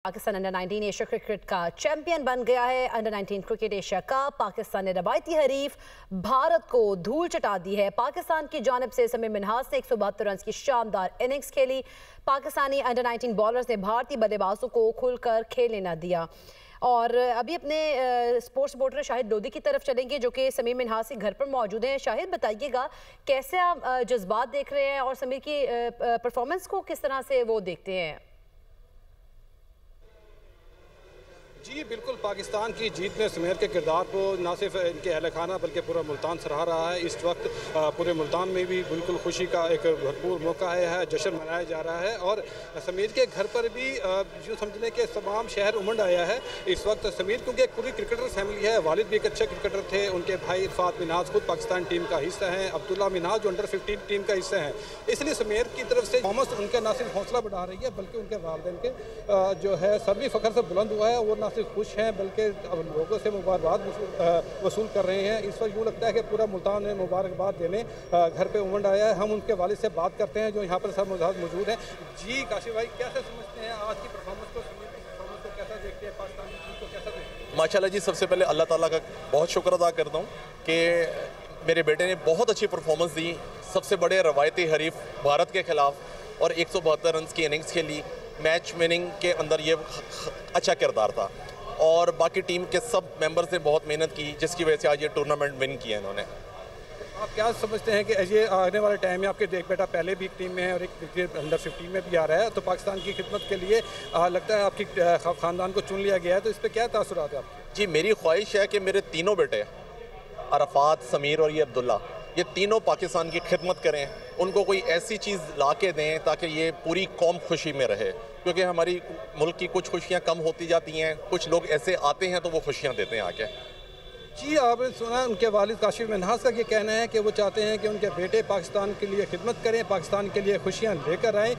Pakistan under 19 Asia cricket का champion बन गया है। Under 19 cricket Asia cup Pakistan ने रवायती हरीफ भारत को धूल चटा दी है। पाकिस्तान की जानिब से समीर मिन्हास ने 172 रन की शानदार इनिंग्स खेली। पाकिस्तानी अंडर 19 बॉलर्स ने भारतीय बल्लेबाजों को खुलकर खेलने न दिया। और अभी अपने स्पोर्ट्स रिपोर्टर शाहिद लोधी की तरफ चलेंगे जो कि समीर मिन्हास के घर पर मौजूद हैं। शाहिद, बताइएगा कैसे आप जज्बात देख रहे हैं और समीर की परफॉर्मेंस को किस तरह से वो देखते हैं? जी बिल्कुल, पाकिस्तान की जीत में समीर के किरदार को न सिर्फ इनके अहल खाना बल्कि पूरा मुल्तान सराह रहा है। इस वक्त पूरे मुल्तान में भी बिल्कुल खुशी का एक भरपूर मौका है, जश्न मनाया जा रहा है। और समीर के घर पर भी यूँ समझ लें कि तमाम शहर उमड़ आया है इस वक्त। समीर क्योंकि एक पूरी क्रिकेटर फैमिली है, वालिद भी एक अच्छे क्रिकेटर थे, उनके भाई इरफात मिन्हास खुद पाकिस्तान टीम का हिस्सा हैं, अब्दुल्ला मिन्हास जो अंडर 15 टीम का हिस्सा है। इसलिए समीर की तरफ से परफॉर्मेंस उनके न सिर्फ हौसला बढ़ा रही है बल्कि उनके वालिदैन के जो है सर भी फ़ख्र से बुलंद हुआ है। वो न सिर्फ खुश हैं बल्कि लोगों से मुबारकबाद वसूल कर रहे हैं। इस वक्त यूँ लगता है कि पूरा मुल्तान में मुबारकबाद देने घर पे उमड़ आया है। हम उनके वालिद से बात करते हैं जो यहाँ पर सब मौजूद हैं। जी काशिफ भाई, कैसे समझते हैं आज की परफॉर्मेंस को, समीर की परफॉर्मेंस को कैसा देखते हैं, पाकिस्तान की टीम को कैसा देखते हैं? माशाल्लाह जी, सबसे पहले अल्लाह ताला का बहुत शुक्र अदा करता हूँ कि मेरे बेटे ने बहुत अच्छी परफॉर्मेंस दी। सबसे बड़े रवायती हरीफ भारत के खिलाफ और 172 रन की इनिंग्स खेली। मैच विनिंग के अंदर ये अच्छा किरदार था और बाकी टीम के सब मेंबर्स ने बहुत मेहनत की जिसकी वजह से आज ये टूर्नामेंट विन किया इन्होंने। आप क्या समझते हैं कि ये आने वाले टाइम में आपके एक बेटा पहले भी एक टीम में है और एक अंडर 15 में भी आ रहा है, तो पाकिस्तान की खिदमत के लिए लगता है आपकी ख़ानदान को चुन लिया गया है, तो इस पर क्या तासुरात है आपके? जी, मेरी ख्वाहिश है कि मेरे तीनों बेटे अरफात, समीर और ये अब्दुल्ला, ये तीनों पाकिस्तान की खिदमत करें, उनको कोई ऐसी चीज़ ला के दें ताकि ये पूरी कौम खुशी में रहे। क्योंकि हमारी मुल्क की कुछ खुशियाँ कम होती जाती हैं, कुछ लोग ऐसे आते हैं तो वो खुशियाँ देते हैं आके। जी, आपने सुना उनके वालिद काशिफ मिन्हास का ये कहना है कि वो चाहते हैं कि उनके बेटे पाकिस्तान के लिए खिदमत करें, पाकिस्तान के लिए खुशियाँ लेकर आएँ।